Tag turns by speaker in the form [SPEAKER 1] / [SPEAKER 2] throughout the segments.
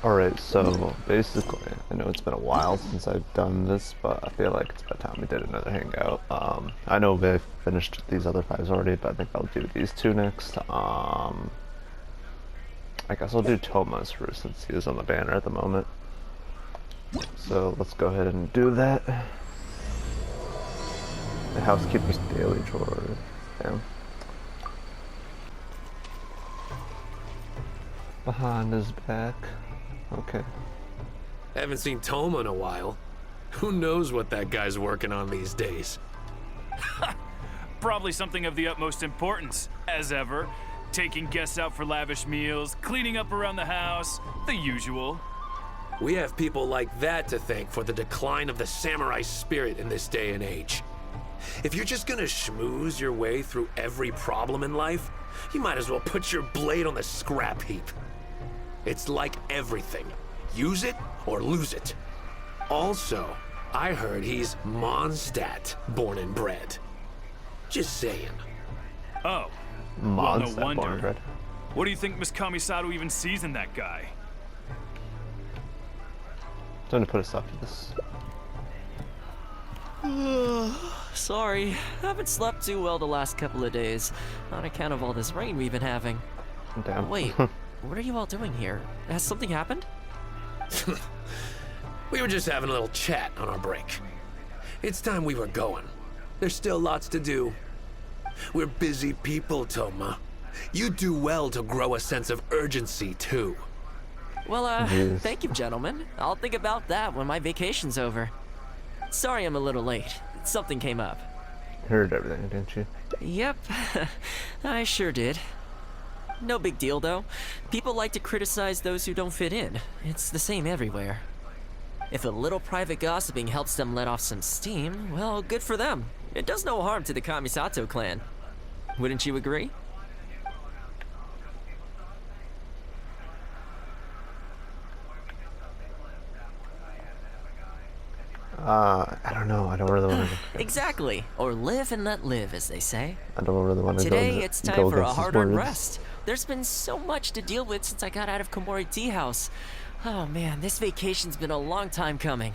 [SPEAKER 1] Alright, so basically, I know it's been a while since I've done this, but I feel like it's about time we did another hangout. I know we finished these other fives already, but I think I'll do these two next. I guess I'll do Thoma's first since he is on the banner at the moment. So let's go ahead and do that. The housekeeper's daily chores. Damn. Behind his back. Okay.
[SPEAKER 2] Haven't seen Thoma in a while. Who knows what that guy's working on these days?
[SPEAKER 3] Probably something of the utmost importance, as ever. Taking guests out for lavish meals, cleaning up around the house, the usual.
[SPEAKER 2] We have people like that to thank for the decline of the samurai spirit in this day and age. If you're just gonna schmooze your way through every problem in life, you might as well put your blade on the scrap heap. It's like everything. Use it or lose it. Also, I heard he's Mondstadt born and bred. Just saying.
[SPEAKER 3] Oh. Well, no wonder. What do you think Miss Kamisato even sees in that guy?
[SPEAKER 1] Time to put a stop to this.
[SPEAKER 4] Sorry, haven't slept too well the last couple of days, on account of all this rain we've been having.
[SPEAKER 1] Damn.
[SPEAKER 4] Wait, what are you all doing here? Has something happened?
[SPEAKER 2] We were just having a little chat on our break. It's time we were going. There's still lots to do. We're busy people, Thoma. You do well to grow a sense of urgency, too.
[SPEAKER 4] Well,
[SPEAKER 1] Yes.
[SPEAKER 4] thank you, gentlemen. I'll think about that when my vacation's over. Sorry I'm a little late. Something came up.
[SPEAKER 1] Heard everything, didn't you?
[SPEAKER 4] Yep, I sure did. No big deal, though. People like to criticize those who don't fit in. It's the same everywhere. If a little private gossiping helps them let off some steam, well, good for them. It does no harm to the Kamisato clan. Wouldn't you agree?
[SPEAKER 1] I don't know. I don't really want to.
[SPEAKER 4] Exactly. Or live and let live, as they say.
[SPEAKER 1] I don't really want to
[SPEAKER 4] Today,
[SPEAKER 1] go
[SPEAKER 4] it's
[SPEAKER 1] go
[SPEAKER 4] time for a
[SPEAKER 1] against his
[SPEAKER 4] hard-earned
[SPEAKER 1] words.
[SPEAKER 4] rest. There's been so much to deal with since I got out of Komori Tea House. Oh man, this vacation's been a long time coming.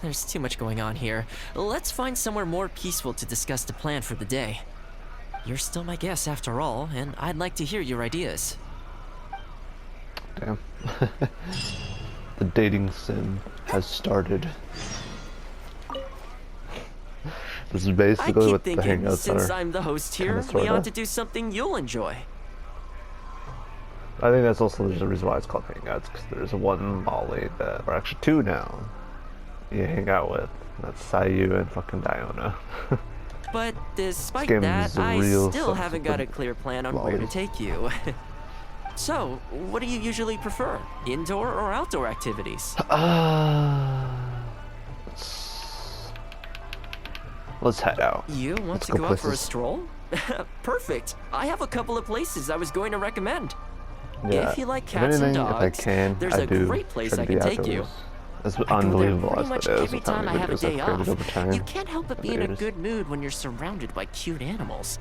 [SPEAKER 4] There's too much going on here. Let's find somewhere more peaceful to discuss the plan for the day. You're still my guest after all, and I'd like to hear your ideas.
[SPEAKER 1] Damn. The dating sim has started. This is
[SPEAKER 4] I
[SPEAKER 1] basically
[SPEAKER 4] keep
[SPEAKER 1] what the
[SPEAKER 4] thinking,
[SPEAKER 1] hangouts
[SPEAKER 4] since
[SPEAKER 1] are.
[SPEAKER 4] I'm the host here,
[SPEAKER 1] Kinda,
[SPEAKER 4] we
[SPEAKER 1] sorta.
[SPEAKER 4] ought to do something you'll enjoy.
[SPEAKER 1] I think that's also the reason why it's called hangouts, because there's one Molly that, or actually two now, you hang out with. That's Sayu and fucking Diona.
[SPEAKER 4] But despite
[SPEAKER 1] game
[SPEAKER 4] that,
[SPEAKER 1] is a
[SPEAKER 4] I
[SPEAKER 1] real
[SPEAKER 4] still haven't got a
[SPEAKER 1] subsequent
[SPEAKER 4] clear plan on where to
[SPEAKER 1] lolly.
[SPEAKER 4] take you. So, what do you usually prefer? Indoor or outdoor activities?
[SPEAKER 1] Let's head out.
[SPEAKER 4] You want
[SPEAKER 1] Let's
[SPEAKER 4] to
[SPEAKER 1] go
[SPEAKER 4] go out for a
[SPEAKER 1] places.
[SPEAKER 4] stroll? Perfect. I have a couple of places I was going to recommend.
[SPEAKER 1] Yeah.
[SPEAKER 4] If you like
[SPEAKER 1] If
[SPEAKER 4] cats and
[SPEAKER 1] anything,
[SPEAKER 4] dogs,
[SPEAKER 1] if I can,
[SPEAKER 4] there's
[SPEAKER 1] I
[SPEAKER 4] a
[SPEAKER 1] do
[SPEAKER 4] great place
[SPEAKER 1] try to
[SPEAKER 4] I
[SPEAKER 1] be
[SPEAKER 4] can take you.
[SPEAKER 1] outdoors. As
[SPEAKER 4] I go there
[SPEAKER 1] unbelievable
[SPEAKER 4] pretty
[SPEAKER 1] as
[SPEAKER 4] much
[SPEAKER 1] it is,
[SPEAKER 4] every
[SPEAKER 1] with how
[SPEAKER 4] time I
[SPEAKER 1] many
[SPEAKER 4] have a
[SPEAKER 1] videos
[SPEAKER 4] day
[SPEAKER 1] I've created
[SPEAKER 4] off.
[SPEAKER 1] over time.
[SPEAKER 4] You can't help but be in a
[SPEAKER 1] Videos.
[SPEAKER 4] good mood when you're surrounded by cute animals.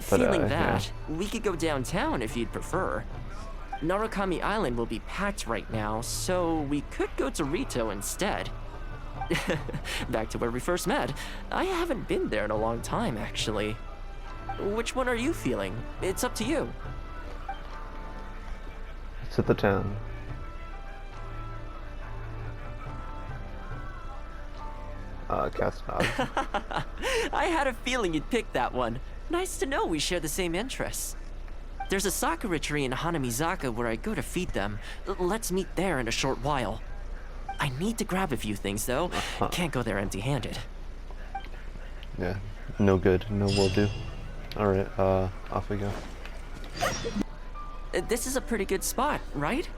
[SPEAKER 1] But,
[SPEAKER 4] Feeling
[SPEAKER 1] yeah.
[SPEAKER 4] that, we could go downtown if you'd prefer. Narukami Island will be packed right now, so we could go to Rito instead. Back to where we first met. I haven't been there in a long time, actually. Which one are you feeling? It's up to you.
[SPEAKER 1] It's at the town. Cat's dog.
[SPEAKER 4] I had a feeling you'd pick that one. Nice to know we share the same interests. There's a sakura tree in Hanamizaka where I go to feed them. Let's meet there in a short while. I need to grab a few things, though. Can't go there empty-handed.
[SPEAKER 1] Yeah, no good, no will do. Alright, off we go.
[SPEAKER 4] This is a pretty good spot, right?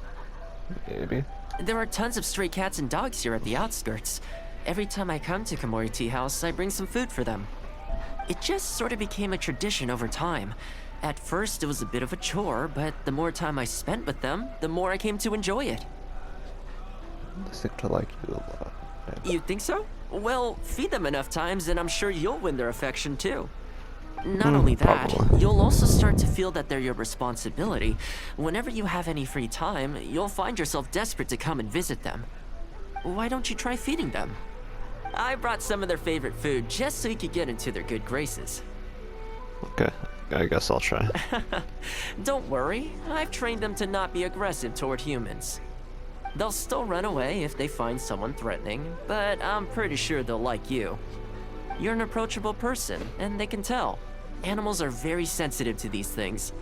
[SPEAKER 1] Maybe.
[SPEAKER 4] There are tons of stray cats and dogs here at the outskirts. Every time I come to Komori Tea House, I bring some food for them. It just sort of became a tradition over time. At first, it was a bit of a chore, but the more time I spent with them, the more I came to enjoy it.
[SPEAKER 1] They seem to like you a lot.
[SPEAKER 4] You think so? Well, feed them enough times and I'm sure you'll win their affection too. Not only that,
[SPEAKER 1] probably.
[SPEAKER 4] you'll also start to feel that they're your responsibility. Whenever you have any free time, you'll find yourself desperate to come and visit them. Why don't you try feeding them? I brought some of their favorite food just so you could get into their good graces.
[SPEAKER 1] Okay, I guess I'll try.
[SPEAKER 4] Don't worry, I've trained them to not be aggressive toward humans. They'll still run away if they find someone threatening, but I'm pretty sure they'll like you. You're an approachable person, and they can tell. Animals are very sensitive to these things.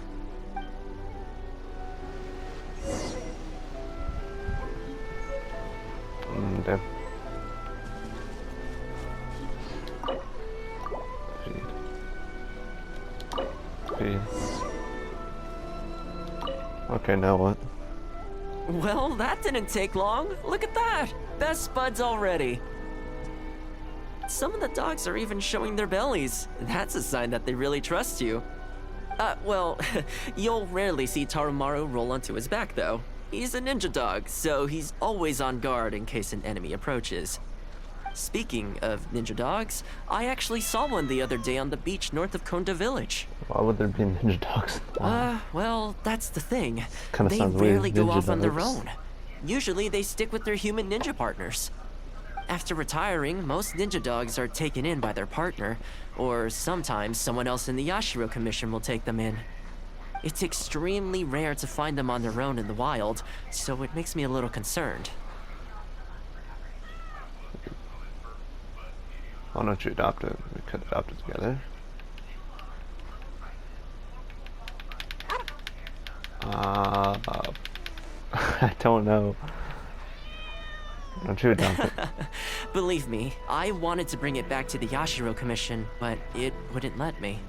[SPEAKER 1] Damn. Feed. Okay, now what?
[SPEAKER 4] Well, that didn't take long. Look at that! Best buds already. Some of the dogs are even showing their bellies. That's a sign that they really trust you. Well, you'll rarely see Tarumaru roll onto his back, though. He's a ninja dog, so he's always on guard in case an enemy approaches. Speaking of ninja dogs, I actually saw one the other day on the beach north of Konda Village.
[SPEAKER 1] Why would there be ninja dogs?
[SPEAKER 4] Well, that's the thing.
[SPEAKER 1] Kinda
[SPEAKER 4] They
[SPEAKER 1] sounds weird,
[SPEAKER 4] rarely go
[SPEAKER 1] ninja
[SPEAKER 4] off on their
[SPEAKER 1] dogs.
[SPEAKER 4] own. Usually they stick with their human ninja partners. After retiring, most ninja dogs are taken in by their partner, or sometimes someone else in the Yashiro Commission will take them in. It's extremely rare to find them on their own in the wild, so it makes me a little concerned.
[SPEAKER 1] Why don't you adopt it? We could adopt it together. I don't know. Why don't you adopt it?
[SPEAKER 4] Believe me, I wanted to bring it back to the Yashiro Commission, but it wouldn't let me.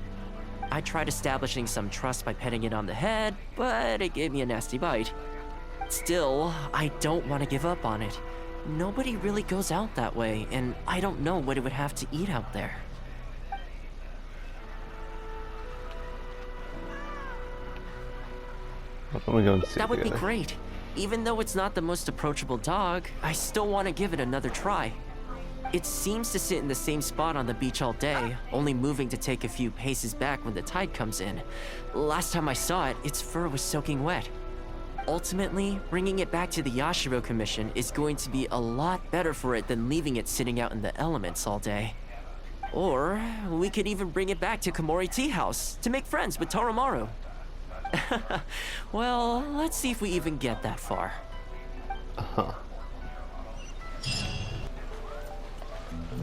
[SPEAKER 4] I tried establishing some trust by petting it on the head, but it gave me a nasty bite. Still, I don't want to give up on it. Nobody really goes out that way, and I don't know what it would have to eat out there.
[SPEAKER 1] Why don't we go and see
[SPEAKER 4] That would be
[SPEAKER 1] together?
[SPEAKER 4] great. Even though it's not the most approachable dog, I still want to give it another try. It seems to sit in the same spot on the beach all day, only moving to take a few paces back when the tide comes in. Last time I saw it, its fur was soaking wet. Ultimately, bringing it back to the Yashiro Commission is going to be a lot better for it than leaving it sitting out in the elements all day. Or, we could even bring it back to Komori Tea House to make friends with Tarumaru. Well, let's see if we even get that far.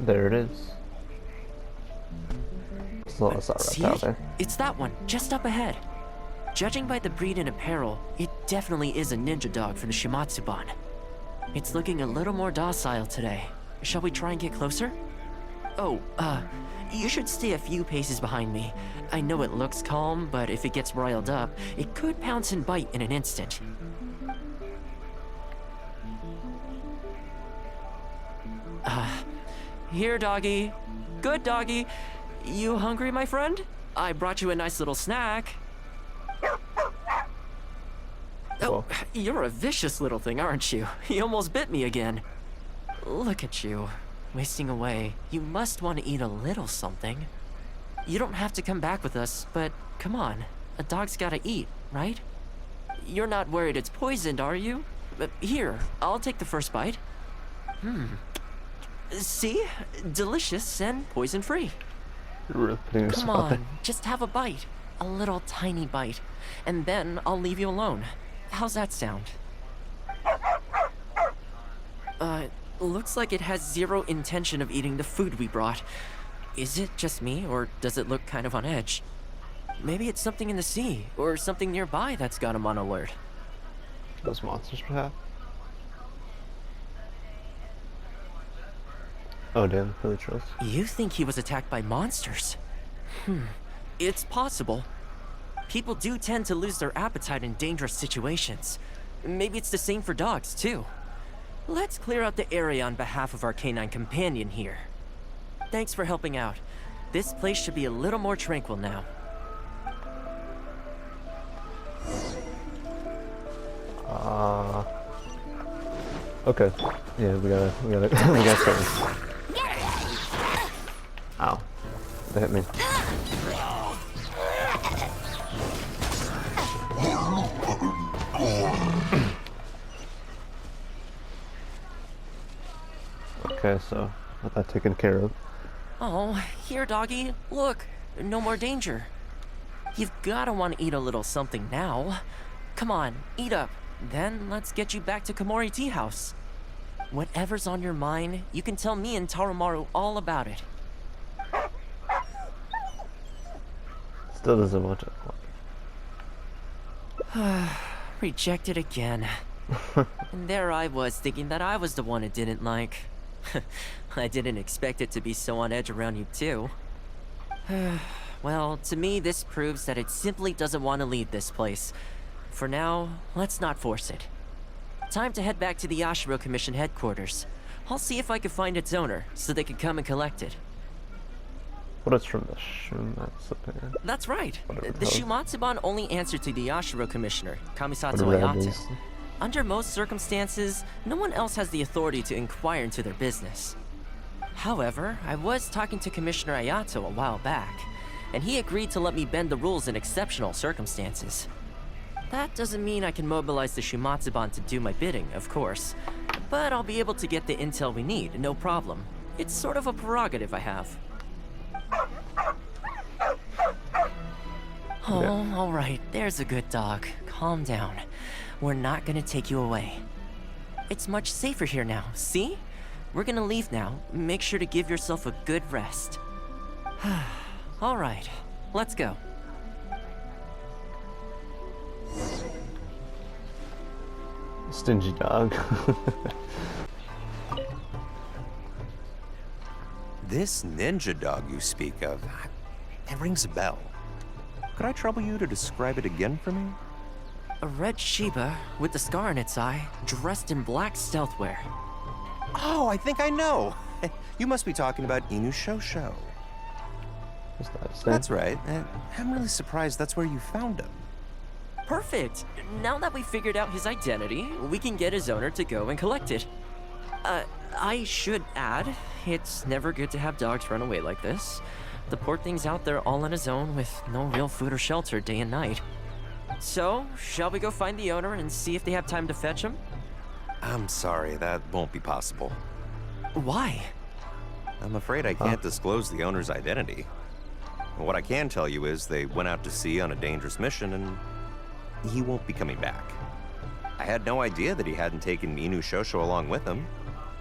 [SPEAKER 1] There it is. So that's not
[SPEAKER 4] See
[SPEAKER 1] right out
[SPEAKER 4] it?
[SPEAKER 1] there.
[SPEAKER 4] It's that one, just up ahead. Judging by the breed and apparel, it definitely is a ninja dog from the Shimatsuban. It's looking a little more docile today. Shall we try and get closer? Oh, you should stay a few paces behind me. I know it looks calm, but if it gets riled up, it could pounce and bite in an instant. Here, doggy. Good doggy. You hungry, my friend? I brought you a nice little snack. Oh, you're a vicious little thing, aren't you? You almost bit me again. Look at you, wasting away. You must want to eat a little something. You don't have to come back with us, but come on. A dog's gotta eat, right? You're not worried it's poisoned, are you? Here, I'll take the first bite. See? Delicious and poison-free.
[SPEAKER 1] You're really putting
[SPEAKER 4] Come
[SPEAKER 1] yourself out there.
[SPEAKER 4] on, just have a bite. A little tiny bite. And then I'll leave you alone. How's that sound? Looks like it has zero intention of eating the food we brought. Is it just me, or does it look kind of on edge? Maybe it's something in the sea, or something nearby that's got him on alert.
[SPEAKER 1] Those monsters, perhaps? Oh, damn, really trolls.
[SPEAKER 4] You think he was attacked by monsters? It's possible. People do tend to lose their appetite in dangerous situations. Maybe it's the same for dogs, too. Let's clear out the area on behalf of our canine companion here. Thanks for helping out. This place should be a little more tranquil now.
[SPEAKER 1] Okay. Yeah, we gotta we gotta start. Ow. They hit me. Okay, so got that taken care of.
[SPEAKER 4] Oh, here, doggy. Look, no more danger. You've gotta want to eat a little something now. Come on, eat up. Then let's get you back to Komori Tea House. Whatever's on your mind, you can tell me and Tarumaru all about it.
[SPEAKER 1] Still doesn't want to.
[SPEAKER 4] Rejected again. And there I was thinking that I was the one it didn't like. I didn't expect it to be so on edge around you too. Well, to me this proves that it simply doesn't want to leave this place. For now, let's not force it. Time to head back to the Yashiro Commission headquarters. I'll see if I can find its owner, so they can come and collect it.
[SPEAKER 1] What is from the Shumatsuban?
[SPEAKER 4] That's right.
[SPEAKER 1] Whatever
[SPEAKER 4] The
[SPEAKER 1] the hell.
[SPEAKER 4] Shumatsuban only answer to the Yashiro Commissioner, Kamisato
[SPEAKER 1] Whatever that
[SPEAKER 4] Ayato.
[SPEAKER 1] is.
[SPEAKER 4] Under most circumstances, no one else has the authority to inquire into their business. However, I was talking to Commissioner Ayato a while back, and he agreed to let me bend the rules in exceptional circumstances. That doesn't mean I can mobilize the Shumatsuban to do my bidding, of course, but I'll be able to get the intel we need, no problem. It's sort of a prerogative I have. Oh, alright, there's a good dog. Calm down. We're not gonna take you away. It's much safer here now, see? We're gonna leave now. Make sure to give yourself a good rest. Alright, let's go.
[SPEAKER 1] Stingy dog.
[SPEAKER 5] This ninja dog you speak of, it rings a bell. Could I trouble you to describe it again for me?
[SPEAKER 4] A red Shiba with a scar in its eye, dressed in black stealth wear.
[SPEAKER 5] Oh, I think I know. You must be talking about Inu Shosho.
[SPEAKER 1] Is that his name?
[SPEAKER 5] That's right. I'm really surprised that's where you found him.
[SPEAKER 4] Perfect! Now that we figured out his identity, we can get his owner to go and collect it. I should add, it's never good to have dogs run away like this. The poor thing's out there all on his own with no real food or shelter day and night. So, shall we go find the owner and see if they have time to fetch him?
[SPEAKER 5] I'm sorry, that won't be possible.
[SPEAKER 4] Why?
[SPEAKER 5] I'm afraid I can't disclose the owner's identity. What I can tell you is they went out to sea on a dangerous mission and he won't be coming back. I had no idea that he hadn't taken Inu Shosho along with him.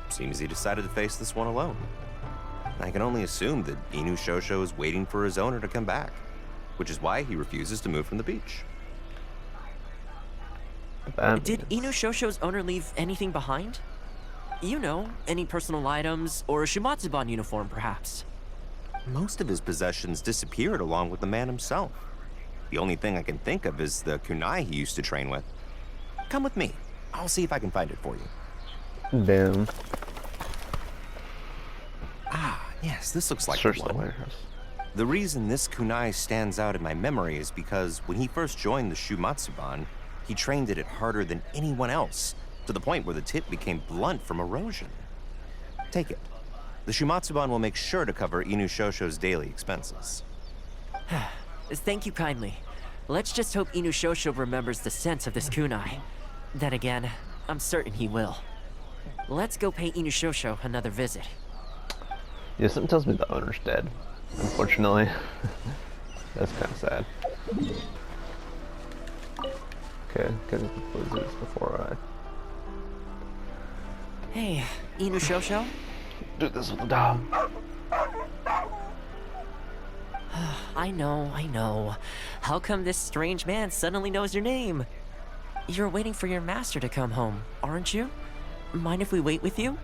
[SPEAKER 5] Seems he decided to face this one alone. I can only assume that Inu Shosho is waiting for his owner to come back, which is why he refuses to move from the beach.
[SPEAKER 4] Did Inu Shosho's owner leave anything behind? You know, any personal items, or a Shumatsuban uniform, perhaps?
[SPEAKER 5] Most of his possessions disappeared along with the man himself. The only thing I can think of is the kunai he used to train with. Come with me. I'll see if I can find it for you.
[SPEAKER 1] Damn.
[SPEAKER 5] Ah, yes, this looks like
[SPEAKER 1] Search
[SPEAKER 5] the
[SPEAKER 1] the
[SPEAKER 5] one.
[SPEAKER 1] warehouse.
[SPEAKER 5] The reason this kunai stands out in my memory is because when he first joined the Shumatsuban, he trained at it harder than anyone else, to the point where the tip became blunt from erosion. Take it. The Shumatsuban will make sure to cover Inu Shosho's daily expenses.
[SPEAKER 4] Thank you kindly. Let's just hope Inu Shosho remembers the sense of this kunai. Then again, I'm certain he will. Let's go pay Inu Shosho another visit.
[SPEAKER 1] Yeah, something tells me the owner's dead. Unfortunately. That's kind of sad. Okay, get the blizzards before
[SPEAKER 4] Hey, Inu Shosho?
[SPEAKER 1] I do this with the dog.
[SPEAKER 4] I know. How come this strange man suddenly knows your name? You're waiting for your master to come home, aren't you? Mind if we wait with you?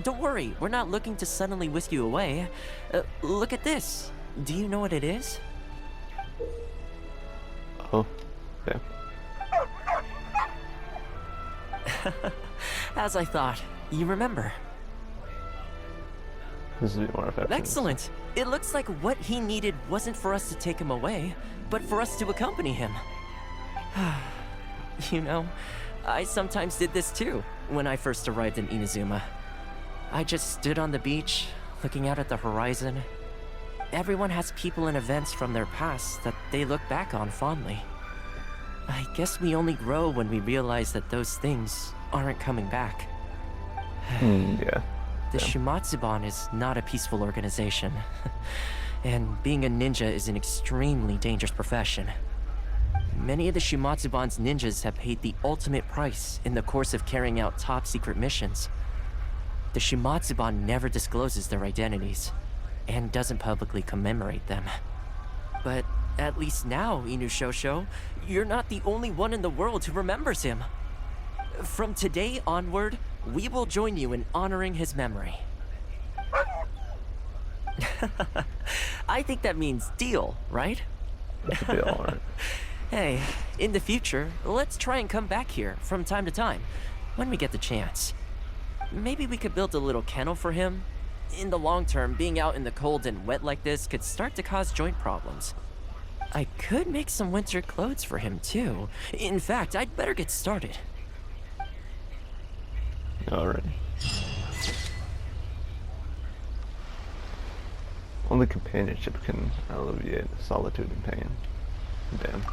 [SPEAKER 4] Don't worry, we're not looking to suddenly whisk you away. Look at this. Do you know what it is?
[SPEAKER 1] Oh, yeah.
[SPEAKER 4] As I thought, you remember.
[SPEAKER 1] This is more affectionate.
[SPEAKER 4] Excellent. It looks like what he needed wasn't for us to take him away, but for us to accompany him. You know, I sometimes did this too, when I first arrived in Inazuma. I just stood on the beach, looking out at the horizon. Everyone has people and events from their past that they look back on fondly. I guess we only grow when we realize that those things aren't coming back.
[SPEAKER 1] Yeah.
[SPEAKER 4] The Shimatsuban is not a peaceful organization. And being a ninja is an extremely dangerous profession. Many of the Shimatsuban's ninjas have paid the ultimate price in the course of carrying out top-secret missions. The Shimatsuban never discloses their identities, and doesn't publicly commemorate them. But at least now, Inushosho, you're not the only one in the world who remembers him. From today onward, we will join you in honoring his memory. I think that means deal, right?
[SPEAKER 1] It's a deal, alright.
[SPEAKER 4] Hey, in the future, let's try and come back here from time to time, when we get the chance. Maybe we could build a little kennel for him. In the long term, being out in the cold and wet like this could start to cause joint problems. I could make some winter clothes for him, too. In fact, I'd better get started.
[SPEAKER 1] Alrighty. Only companionship can alleviate solitude and pain. Damn.